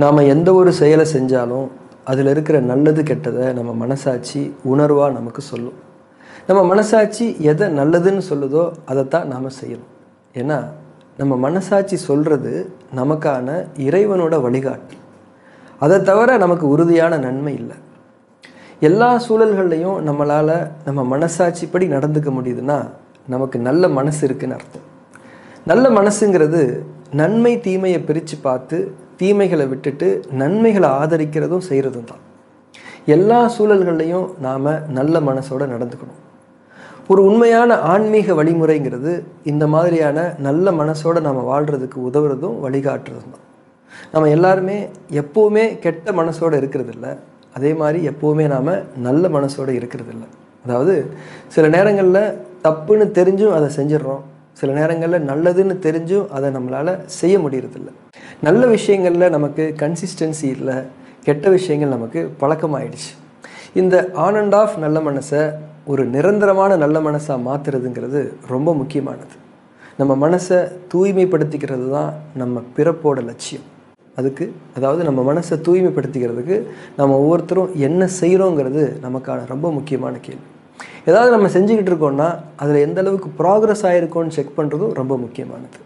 நாம் எந்த ஒரு செயலை செஞ்சாலும் அதில் இருக்கிற நல்லது கெட்டதை நம்ம மனசாட்சி உணர்வாக நமக்கு சொல்லும். நம்ம மனசாட்சி எதை நல்லதுன்னு சொல்லுதோ அதைத்தான் நாம் செய்யணும். ஏன்னா நம்ம மனசாட்சி சொல்கிறது நமக்கான இறைவனோட வழிகாட்டு. அதை தவிர நமக்கு உறுதியான நன்மை இல்லை. எல்லா சூழல்கள்லையும் நம்மளால் நம்ம மனசாட்சிப்படி நடந்துக்க முடியுதுன்னா நமக்கு நல்ல மனசு இருக்குன்னு அர்த்தம். நல்ல மனசுங்கிறது நன்மை தீமையை பிரித்து பார்த்து தீமைகளை விட்டுட்டு நன்மைகளை ஆதரிக்கிறதும் செய்கிறதும் தான். எல்லா சூழல்கள்லையும் நாம் நல்ல மனசோடு நடந்துக்கணும். ஒரு உண்மையான ஆன்மீக வழிமுறைங்கிறது இந்த மாதிரியான நல்ல மனசோடு நாம் வாழ்கிறதுக்கு உதவுறதும் வழிகாட்டுறதும் தான். நம்ம எல்லாருமே எப்போவுமே கெட்ட மனசோடு இருக்கிறதில்ல, அதே மாதிரி எப்போவுமே நாம் நல்ல மனசோடு இருக்கிறதில்ல. அதாவது சில நேரங்களில் தப்புன்னு தெரிஞ்சும் அதை செஞ்சிடறோம், சில நேரங்களில் நல்லதுன்னு தெரிஞ்சும் அதை நம்மளால் செய்ய முடியறதில்ல. நல்ல விஷயங்களில் நமக்கு கன்சிஸ்டன்சி இல்லை, கெட்ட விஷயங்கள் நமக்கு பழக்கமாயிடுச்சு. இந்த ஆன் அண்ட் ஆஃப் நல்ல மனசை ஒரு நிரந்தரமான நல்ல மனசாக மாற்றுறதுங்கிறது ரொம்ப முக்கியமானது. நம்ம மனசை தூய்மைப்படுத்திக்கிறது தான் நம்ம பிறப்போட லட்சியம். அதாவது நம்ம மனசை தூய்மைப்படுத்திக்கிறதுக்கு நம்ம ஒவ்வொருத்தரும் என்ன செய்கிறோங்கிறது நமக்கான ரொம்ப முக்கியமான கேள்வி. ஏதாவது நம்ம செஞ்சுக்கிட்டு இருக்கோம்னா அதில் எந்த அளவுக்கு ப்ராக்ரஸ் ஆகிருக்கோன்னு செக் பண்ணுறதும் ரொம்ப முக்கியமானது.